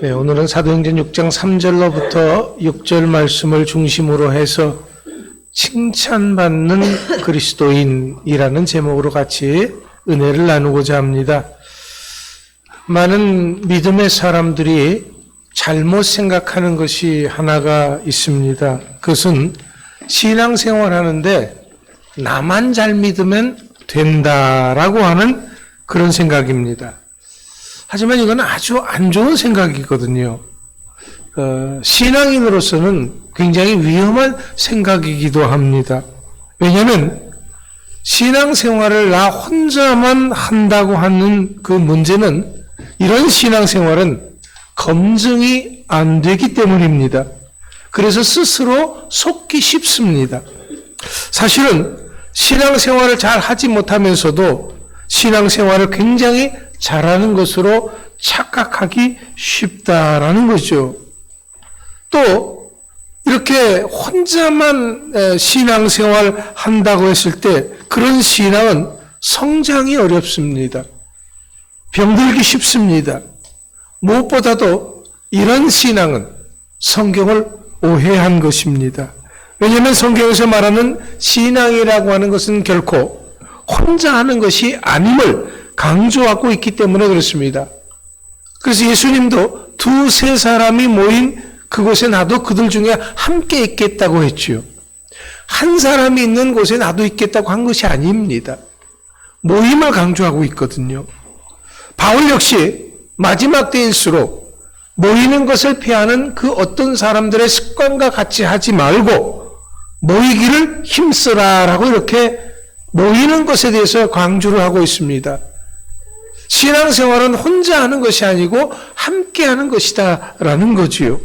네, 오늘은 사도행전 6장 3절로부터 6절 말씀을 중심으로 해서 칭찬받는 그리스도인이라는 제목으로 같이 은혜를 나누고자 합니다. 많은 믿음의 사람들이 잘못 생각하는 것이 하나가 있습니다. 그것은 신앙생활 하는데 나만 잘 믿으면 된다라고 하는 그런 생각입니다. 하지만 이건 아주 안 좋은 생각이거든요. 신앙인으로서는 굉장히 위험한 생각이기도 합니다. 왜냐하면 신앙생활을 나 혼자만 한다고 하는 그 문제는 이런 신앙생활은 검증이 안 되기 때문입니다. 그래서 스스로 속기 쉽습니다. 사실은 신앙생활을 잘 하지 못하면서도 신앙생활을 굉장히 잘하는 것으로 착각하기 쉽다라는 거죠. 또 이렇게 혼자만 신앙생활 한다고 했을 때 그런 신앙은 성장이 어렵습니다. 병들기 쉽습니다. 무엇보다도 이런 신앙은 성경을 오해한 것입니다. 왜냐하면 성경에서 말하는 신앙이라고 하는 것은 결코 혼자 하는 것이 아님을 강조하고 있기 때문에 그렇습니다. 그래서 예수님도 두세 사람이 모인 그곳에 나도 그들 중에 함께 있겠다고 했지요. 한 사람이 있는 곳에 나도 있겠다고 한 것이 아닙니다. 모임을 강조하고 있거든요. 바울 역시 마지막 때일수록 모이는 것을 피하는 그 어떤 사람들의 습관과 같이 하지 말고 모이기를 힘쓰라라고 이렇게 모이는 것에 대해서 강조를 하고 있습니다. 신앙생활은 혼자 하는 것이 아니고 함께 하는 것이다라는 거지요.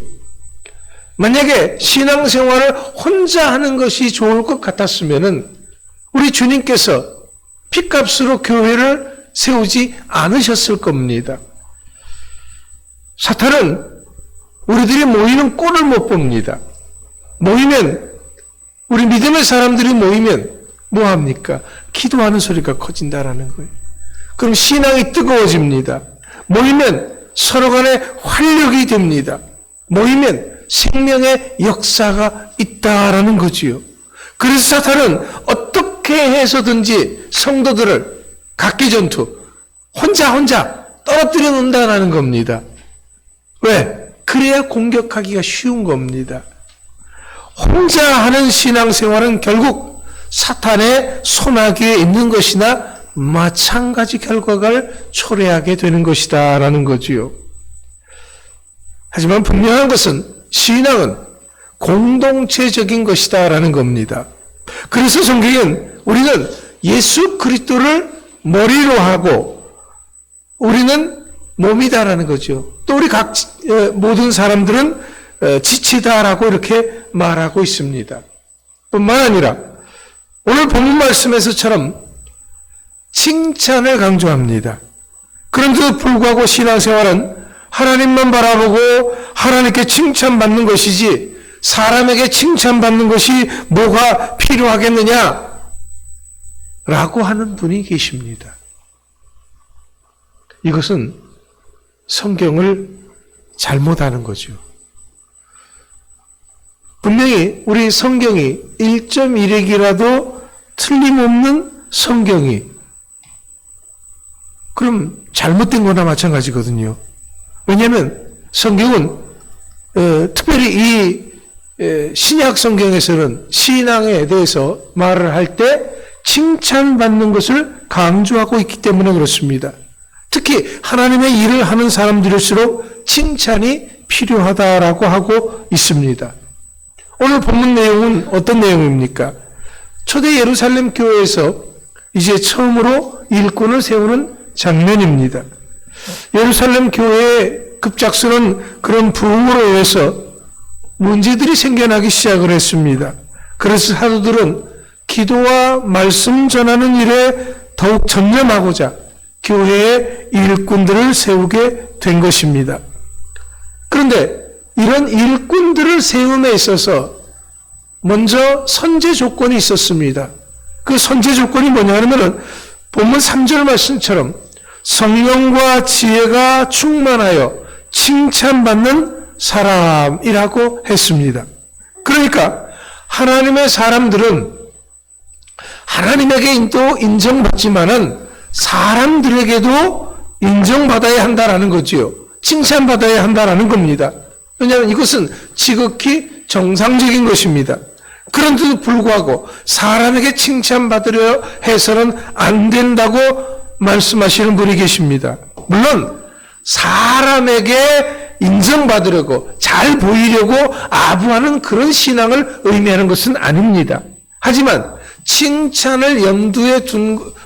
만약에 신앙생활을 혼자 하는 것이 좋을 것 같았으면은 우리 주님께서 핏값으로 교회를 세우지 않으셨을 겁니다. 사탄은 우리들이 모이는 꼴을 못 봅니다. 모이면 우리 믿음의 사람들이 모이면 뭐 합니까? 기도하는 소리가 커진다라는 거예요. 그럼 신앙이 뜨거워집니다. 모이면 서로 간에 활력이 됩니다. 모이면 생명의 역사가 있다라는 거지요. 그래서 사탄은 어떻게 해서든지 성도들을 각기전투 혼자 떨어뜨려 놓는다는 겁니다. 왜? 그래야 공격하기가 쉬운 겁니다. 혼자 하는 신앙생활은 결국 사탄의 손아귀에 있는 것이나 마찬가지 결과를 초래하게 되는 것이다 라는 거지요. 하지만 분명한 것은 신앙은 공동체적인 것이다 라는 겁니다. 그래서 성경은 우리는 예수 그리스도를 머리로 하고 우리는 몸이다라는 거죠. 또 우리 모든 사람들은 지치다라고 이렇게 말하고 있습니다. 뿐만 아니라 오늘 본문 말씀에서처럼 칭찬을 강조합니다. 그런데도 불구하고 신앙생활은 하나님만 바라보고 하나님께 칭찬받는 것이지 사람에게 칭찬받는 것이 뭐가 필요하겠느냐? 라고 하는 분이 계십니다. 이것은 성경을 잘못하는 거죠. 분명히 우리 성경이 1.1핵이라도 틀림없는 성경이 그럼 잘못된 거나 마찬가지거든요. 왜냐하면 성경은 특별히 이 신약 성경에서는 신앙에 대해서 말을 할 때 칭찬받는 것을 강조하고 있기 때문에 그렇습니다. 특히 하나님의 일을 하는 사람들일수록 칭찬이 필요하다라고 하고 있습니다. 오늘 본문 내용은 어떤 내용입니까? 초대 예루살렘 교회에서 이제 처음으로 일꾼을 세우는 장면입니다. 예루살렘 교회의 급작스러운 그런 부흥으로 인해서 문제들이 생겨나기 시작을 했습니다. 그래서 사도들은 기도와 말씀 전하는 일에 더욱 전념하고자 교회의 일꾼들을 세우게 된 것입니다. 그런데 이런 일꾼들을 세움에 있어서 먼저 선제 조건이 있었습니다. 그 선제 조건이 뭐냐 하면은 본문 3절 말씀처럼 성령과 지혜가 충만하여 칭찬받는 사람이라고 했습니다. 그러니까 하나님의 사람들은 하나님에게도 인정받지만은 사람들에게도 인정받아야 한다라는 거지요. 칭찬받아야 한다라는 겁니다. 왜냐하면 이것은 지극히 정상적인 것입니다. 그런데도 불구하고 사람에게 칭찬받으려 해서는 안 된다고 말씀하시는 분이 계십니다. 물론 사람에게 인정받으려고 잘 보이려고 아부하는 그런 신앙을 의미하는 것은 아닙니다. 하지만 칭찬을 염두에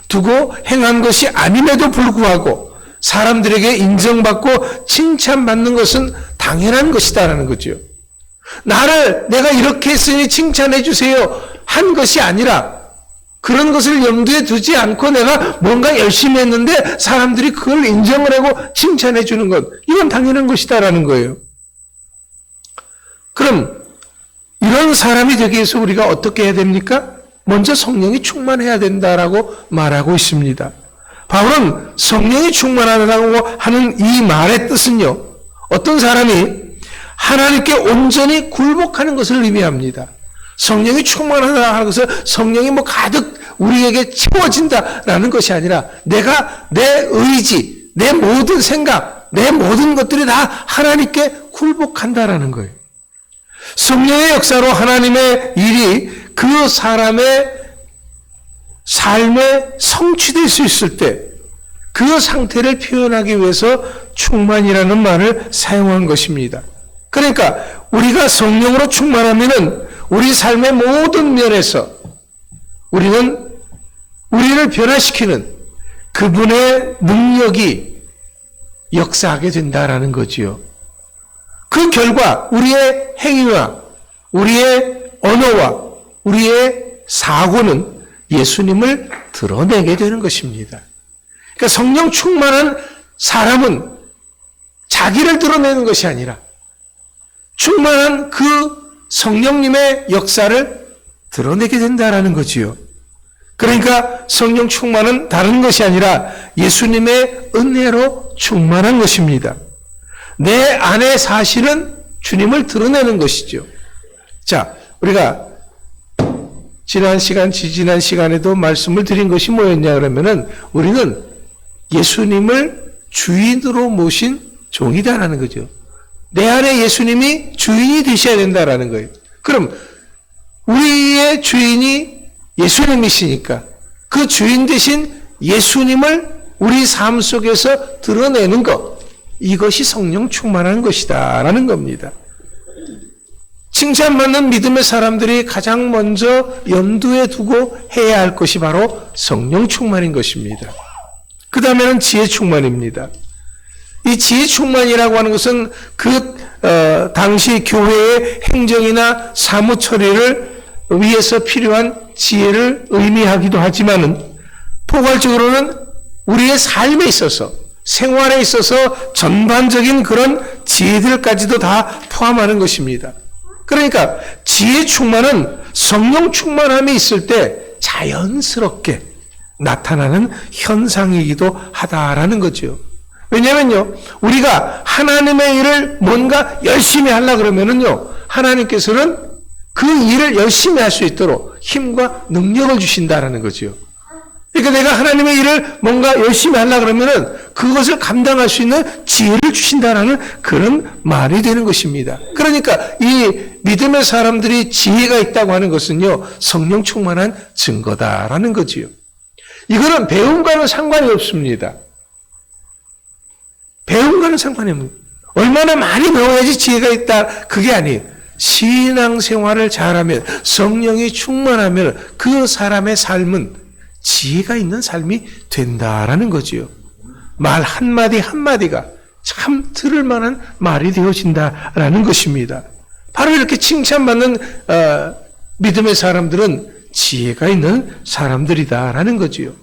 두고 행한 것이 아님에도 불구하고 사람들에게 인정받고 칭찬받는 것은 당연한 것이다라는 거죠. 내가 이렇게 했으니 칭찬해 주세요 한 것이 아니라 그런 것을 염두에 두지 않고 내가 뭔가 열심히 했는데 사람들이 그걸 인정을 하고 칭찬해 주는 것, 이건 당연한 것이다라는 거예요. 그럼 이런 사람이 되기 위해서 우리가 어떻게 해야 됩니까? 먼저 성령이 충만해야 된다라고 말하고 있습니다. 바울은 성령이 충만하다고 하는 이 말의 뜻은요, 어떤 사람이 하나님께 온전히 굴복하는 것을 의미합니다. 성령이 충만하다 하는 것은 성령이 가득 우리에게 채워진다라는 것이 아니라 내가 내 의지, 내 모든 생각, 내 모든 것들이 다 하나님께 굴복한다라는 거예요. 성령의 역사로 하나님의 일이 그 사람의 삶에 성취될 수 있을 때 그 상태를 표현하기 위해서 충만이라는 말을 사용한 것입니다. 그러니까 우리가 성령으로 충만하면은 우리 삶의 모든 면에서 우리는 우리를 변화시키는 그분의 능력이 역사하게 된다라는 거지요. 그 결과 우리의 행위와 우리의 언어와 우리의 사고는 예수님을 드러내게 되는 것입니다. 그러니까 성령 충만한 사람은 자기를 드러내는 것이 아니라 충만한 그 성령님의 역사를 드러내게 된다라는 거지요. 그러니까 성령 충만은 다른 것이 아니라 예수님의 은혜로 충만한 것입니다. 내 안의 사실은 주님을 드러내는 것이죠. 자, 우리가 지난 시간에도 말씀을 드린 것이 뭐였냐 그러면은 우리는 예수님을 주인으로 모신 종이다라는 거죠. 내 안에 예수님이 주인이 되셔야 된다라는 거예요. 그럼 우리의 주인이 예수님이시니까 그 주인 되신 예수님을 우리 삶 속에서 드러내는 것, 이것이 성령 충만한 것이다라는 겁니다. 칭찬받는 믿음의 사람들이 가장 먼저 염두에 두고 해야 할 것이 바로 성령 충만인 것입니다. 그 다음에는 지혜 충만입니다. 이 지혜 충만이라고 하는 것은 당시 교회의 행정이나 사무 처리를 위해서 필요한 지혜를 의미하기도 하지만은 포괄적으로는 우리의 삶에 있어서 생활에 있어서 전반적인 그런 지혜들까지도 다 포함하는 것입니다. 그러니까 지혜 충만은 성령 충만함이 있을 때 자연스럽게 나타나는 현상이기도 하다라는 거죠. 왜냐면요, 우리가 하나님의 일을 뭔가 열심히 하려고 그러면은요, 하나님께서는 그 일을 열심히 할 수 있도록 힘과 능력을 주신다라는 거죠. 그러니까 내가 하나님의 일을 뭔가 열심히 하려고 그러면은 그것을 감당할 수 있는 지혜를 주신다라는 그런 말이 되는 것입니다. 그러니까 이 믿음의 사람들이 지혜가 있다고 하는 것은요, 성령 충만한 증거다라는 거지요. 이거는 배움과는 상관이 없습니다. 배움과는 상관이 없습니다. 얼마나 많이 배워야지 지혜가 있다, 그게 아니에요. 신앙생활을 잘하면, 성령이 충만하면 그 사람의 삶은 지혜가 있는 삶이 된다라는 거지요. 말 한마디 한마디가 참 들을 만한 말이 되어진다라는 것입니다. 바로 이렇게 칭찬받는 믿음의 사람들은 지혜가 있는 사람들이다라는 거지요.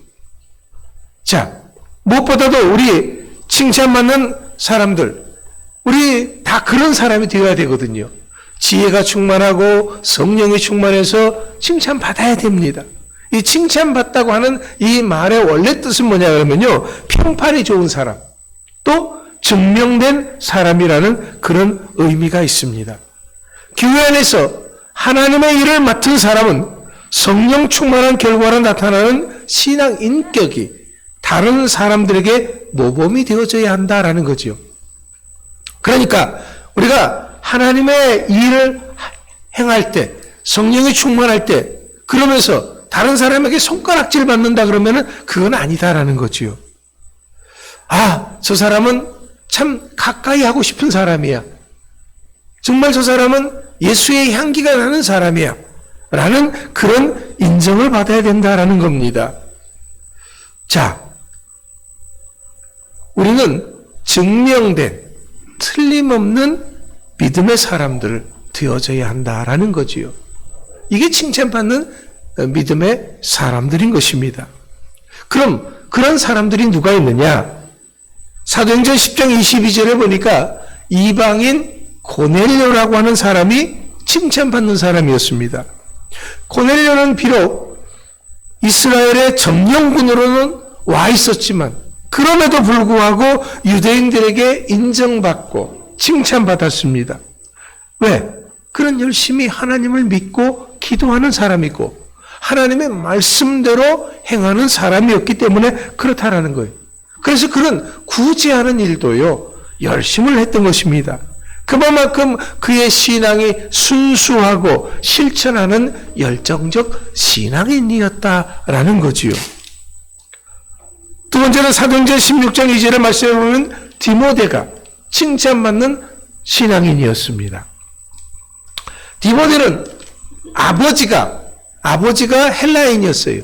자, 무엇보다도 우리 칭찬받는 사람들, 우리 다 그런 사람이 되어야 되거든요. 지혜가 충만하고 성령이 충만해서 칭찬받아야 됩니다. 이 칭찬받다고 하는 이 말의 원래 뜻은 뭐냐 그러면요, 평판이 좋은 사람, 또 증명된 사람이라는 그런 의미가 있습니다. 교회 안에서 하나님의 일을 맡은 사람은 성령 충만한 결과로 나타나는 신앙 인격이 다른 사람들에게 모범이 되어져야 한다라는 거죠. 그러니까 우리가 하나님의 일을 행할 때, 성령이 충만할 때, 그러면서 다른 사람에게 손가락질 받는다 그러면은 그건 아니다라는 거지요. 아, 저 사람은 참 가까이 하고 싶은 사람이야. 정말 저 사람은 예수의 향기가 나는 사람이야. 라는 그런 인정을 받아야 된다라는 겁니다. 자, 우리는 증명된 틀림없는 믿음의 사람들을 되어져야 한다라는 거지요. 이게 칭찬받는 믿음의 사람들인 것입니다. 그럼 그런 사람들이 누가 있느냐? 사도행전 10장 22절에 보니까 이방인 고넬료라고 하는 사람이 칭찬받는 사람이었습니다. 고넬료는 비록 이스라엘의 점령군으로는 와 있었지만 그럼에도 불구하고 유대인들에게 인정받고 칭찬받았습니다. 왜? 그는 열심히 하나님을 믿고 기도하는 사람이고 하나님의 말씀대로 행하는 사람이었기 때문에 그렇다라는 거예요. 그래서 그는 구제하는 일도요, 열심을 했던 것입니다. 그만큼 그의 신앙이 순수하고 실천하는 열정적 신앙인이었다라는 거지요. 두 번째는 사도행전 16장 2절의 말씀에 보면 디모데가 칭찬받는 신앙인이었습니다. 디모데는 아버지가 헬라인이었어요.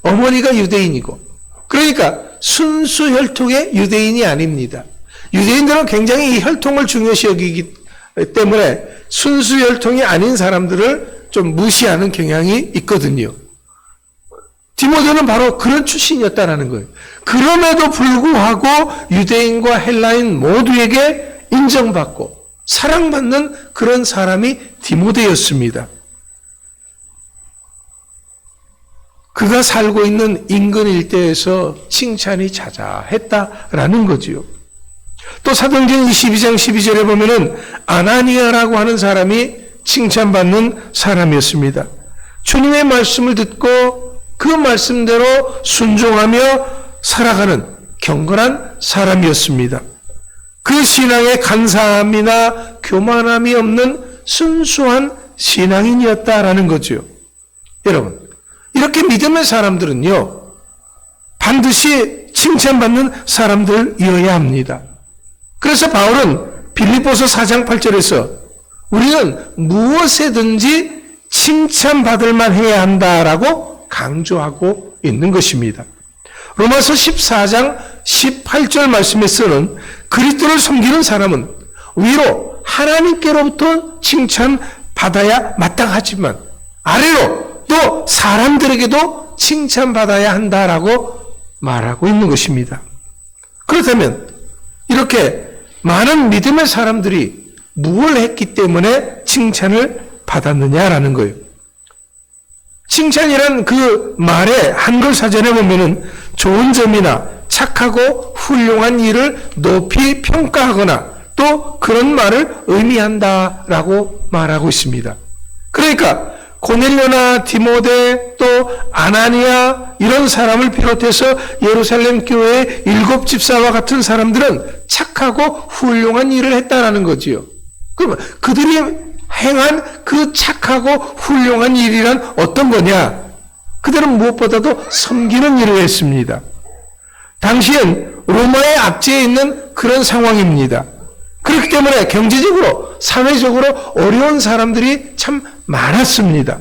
어머니가 유대인이고. 그러니까 순수 혈통의 유대인이 아닙니다. 유대인들은 굉장히 이 혈통을 중요시 여기기 때문에 순수 혈통이 아닌 사람들을 좀 무시하는 경향이 있거든요. 디모데는 바로 그런 출신이었다는 거예요. 그럼에도 불구하고 유대인과 헬라인 모두에게 인정받고 사랑받는 그런 사람이 디모데였습니다. 그가 살고 있는 인근 일대에서 칭찬이 자자했다라는 거지요. 또 사도행전 22장 12절에 보면은 아나니아라고 하는 사람이 칭찬받는 사람이었습니다. 주님의 말씀을 듣고 그 말씀대로 순종하며 살아가는 경건한 사람이었습니다. 그 신앙에 간사함이나 교만함이 없는 순수한 신앙인이었다라는 거죠. 여러분, 이렇게 믿음의 사람들은요, 반드시 칭찬받는 사람들이어야 합니다. 그래서 바울은 빌립보서 4장 8절에서 우리는 무엇에든지 칭찬받을 만해야 한다라고 강조하고 있는 것입니다. 로마서 14장 18절 말씀에서는 그리스도를 섬기는 사람은 위로 하나님께로부터 칭찬받아야 마땅하지만 아래로 또 사람들에게도 칭찬받아야 한다라고 말하고 있는 것입니다. 그렇다면 이렇게 많은 믿음의 사람들이 무엇을 했기 때문에 칭찬을 받았느냐라는 거예요. 칭찬이란 그 말의 한글 사전에 보면은 좋은 점이나 착하고 훌륭한 일을 높이 평가하거나 또 그런 말을 의미한다라고 말하고 있습니다. 그러니까 고넬료나 디모데 또 아나니아 이런 사람을 비롯해서 예루살렘 교회의 7 집사와 같은 사람들은 착하고 훌륭한 일을 했다라는 거지요. 그러면 그들이 행한 그 착하고 훌륭한 일이란 어떤 거냐? 그들은 무엇보다도 섬기는 일을 했습니다. 당시엔 로마의 압제에 있는 그런 상황입니다. 그렇기 때문에 경제적으로, 사회적으로 어려운 사람들이 참 많았습니다.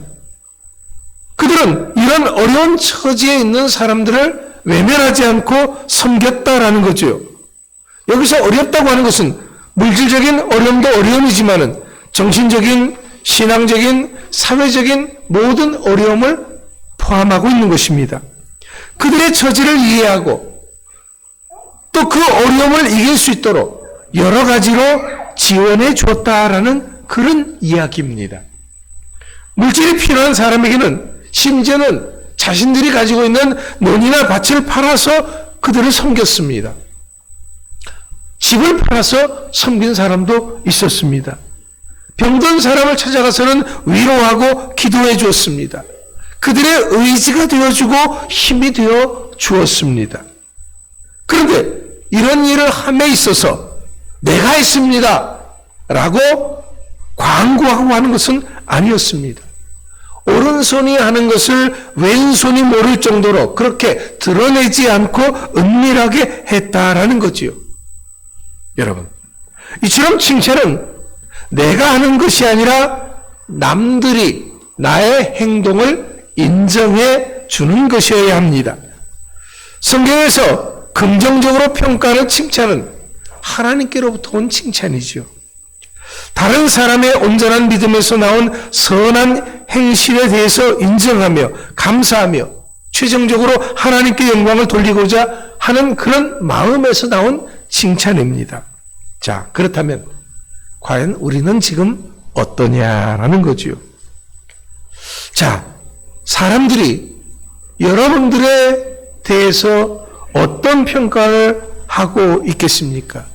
그들은 이런 어려운 처지에 있는 사람들을 외면하지 않고 섬겼다라는 거죠. 여기서 어렵다고 하는 것은 물질적인 어려움도 어려움이지만은 정신적인, 신앙적인, 사회적인 모든 어려움을 포함하고 있는 것입니다. 그들의 처지를 이해하고 또 그 어려움을 이길 수 있도록 여러 가지로 지원해 줬다라는 그런 이야기입니다. 물질이 필요한 사람에게는 심지어는 자신들이 가지고 있는 논이나 밭을 팔아서 그들을 섬겼습니다. 집을 팔아서 섬긴 사람도 있었습니다. 병든 사람을 찾아가서는 위로하고 기도해 주었습니다. 그들의 의지가 되어주고 힘이 되어 주었습니다. 그런데 이런 일을 함에 있어서 내가 했습니다 라고 광고하고 하는 것은 아니었습니다. 오른손이 하는 것을 왼손이 모를 정도로 그렇게 드러내지 않고 은밀하게 했다라는 거지요. 여러분, 이처럼 칭찬은 내가 하는 것이 아니라 남들이 나의 행동을 인정해 주는 것이어야 합니다. 성경에서 긍정적으로 평가하는 칭찬은 하나님께로부터 온 칭찬이죠. 다른 사람의 온전한 믿음에서 나온 선한 행실에 대해서 인정하며 감사하며 최종적으로 하나님께 영광을 돌리고자 하는 그런 마음에서 나온 칭찬입니다. 자, 그렇다면 과연 우리는 지금 어떠냐라는 거지요. 자, 사람들이 여러분들에 대해서 어떤 평가를 하고 있겠습니까?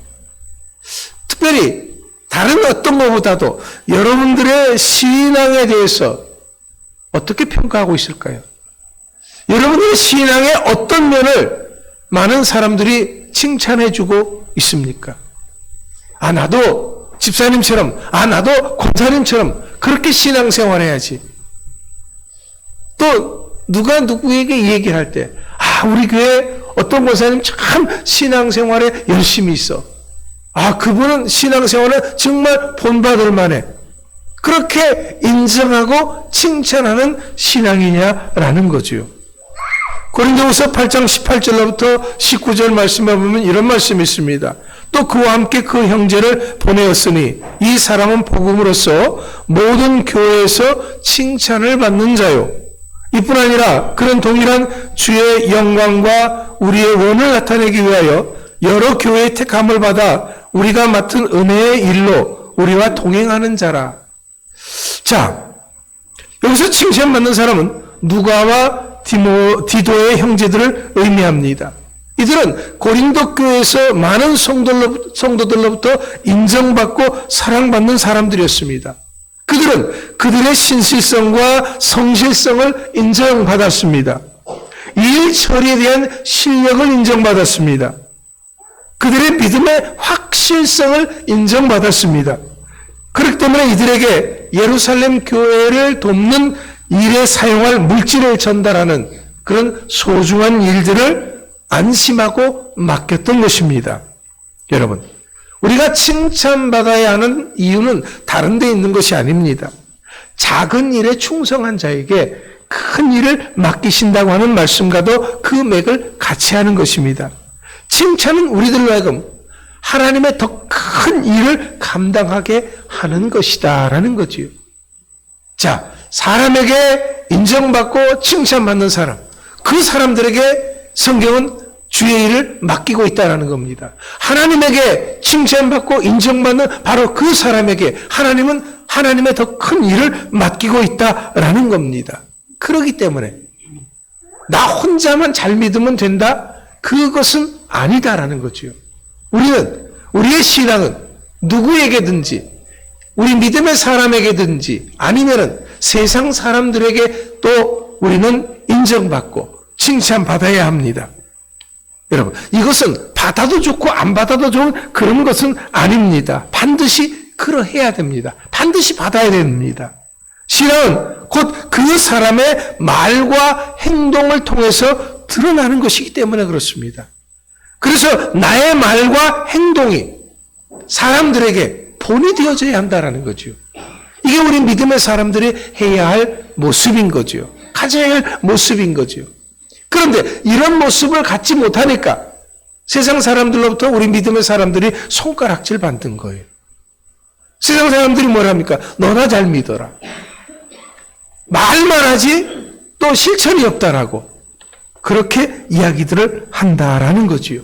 특별히 다른 어떤 것보다도 여러분들의 신앙에 대해서 어떻게 평가하고 있을까요? 여러분들의 신앙의 어떤 면을 많은 사람들이 칭찬해주고 있습니까? 아, 나도 집사님처럼, 아, 나도 권사님처럼 그렇게 신앙생활 해야지. 또 누가 누구에게 이 얘기를 할 때, 아, 우리 교회 어떤 권사님 참 신앙생활에 열심히 있어. 아, 그분은 신앙생활은 정말 본받을 만해. 그렇게 인정하고 칭찬하는 신앙이냐라는 거지요. 고린도후서 8장 18절로부터 19절 말씀에 보면 이런 말씀이 있습니다. 또 그와 함께 그 형제를 보내었으니 이 사람은 복음으로써 모든 교회에서 칭찬을 받는 자요. 이뿐 아니라 그런 동일한 주의 영광과 우리의 원을 나타내기 위하여 여러 교회의 택함을 받아 우리가 맡은 은혜의 일로 우리와 동행하는 자라. 자, 여기서 칭찬받는 사람은 누가와 디도의 형제들을 의미합니다. 이들은 고린도 교회에서 많은 성도들로부터 인정받고 사랑받는 사람들이었습니다. 그들은 그들의 신실성과 성실성을 인정받았습니다. 일 처리에 대한 실력을 인정받았습니다. 그들의 믿음의 확실성을 인정받았습니다. 그렇기 때문에 이들에게 예루살렘 교회를 돕는 일에 사용할 물질을 전달하는 그런 소중한 일들을 안심하고 맡겼던 것입니다. 여러분, 우리가 칭찬받아야 하는 이유는 다른 데 있는 것이 아닙니다. 작은 일에 충성한 자에게 큰 일을 맡기신다고 하는 말씀과도 그 맥을 같이 하는 것입니다. 칭찬은 우리들로 하여금 하나님의 더 큰 일을 감당하게 하는 것이다라는 거지요. 자, 사람에게 인정받고 칭찬받는 사람, 그 사람들에게 성경은 주의 일을 맡기고 있다는 겁니다. 하나님에게 칭찬받고 인정받는 바로 그 사람에게 하나님은 하나님의 더 큰 일을 맡기고 있다라는 겁니다. 그렇기 때문에 나 혼자만 잘 믿으면 된다? 그것은 아니다라는 거죠. 우리의 신앙은 누구에게든지 우리 믿음의 사람에게든지 아니면은 세상 사람들에게 또 우리는 인정받고 칭찬받아야 합니다. 여러분, 이것은 받아도 좋고 안 받아도 좋은 그런 것은 아닙니다. 반드시 그러해야 됩니다. 반드시 받아야 됩니다. 신앙은 곧 그 사람의 말과 행동을 통해서 드러나는 것이기 때문에 그렇습니다. 그래서 나의 말과 행동이 사람들에게 본이 되어져야 한다는 거죠. 이게 우리 믿음의 사람들이 해야 할 모습인 거죠. 가져야 할 모습인 거죠. 그런데 이런 모습을 갖지 못하니까 세상 사람들로부터 우리 믿음의 사람들이 손가락질 받는 거예요. 세상 사람들이 뭐랍니까? 너나 잘 믿어라. 말만 하지 또 실천이 없다라고 그렇게 이야기들을 한다라는 거지요.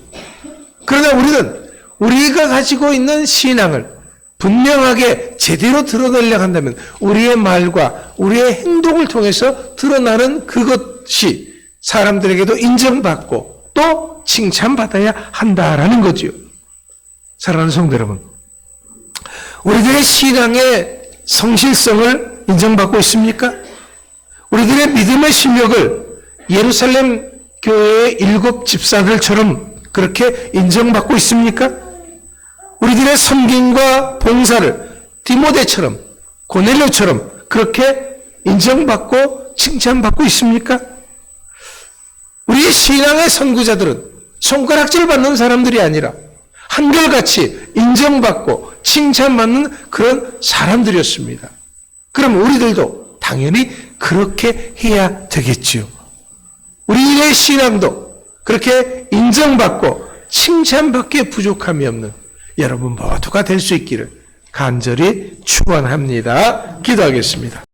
그러나 우리는 우리가 가지고 있는 신앙을 분명하게 제대로 드러내려고 한다면 우리의 말과 우리의 행동을 통해서 드러나는 그것이 사람들에게도 인정받고 또 칭찬받아야 한다라는 거지요. 사랑하는 성도 여러분, 우리들의 신앙의 성실성을 인정받고 있습니까? 우리들의 믿음의 실력을 예루살렘 교회의 7 집사들처럼 그렇게 인정받고 있습니까? 우리들의 섬김과 봉사를 디모데처럼, 고넬료처럼 그렇게 인정받고 칭찬받고 있습니까? 우리의 신앙의 선구자들은 손가락질 받는 사람들이 아니라 한결같이 인정받고 칭찬받는 그런 사람들이었습니다. 그럼 우리들도 당연히 그렇게 해야 되겠지요. 우리의 신앙도 그렇게 인정받고 칭찬받기에 부족함이 없는 여러분 모두가 될 수 있기를 간절히 축원합니다. 기도하겠습니다.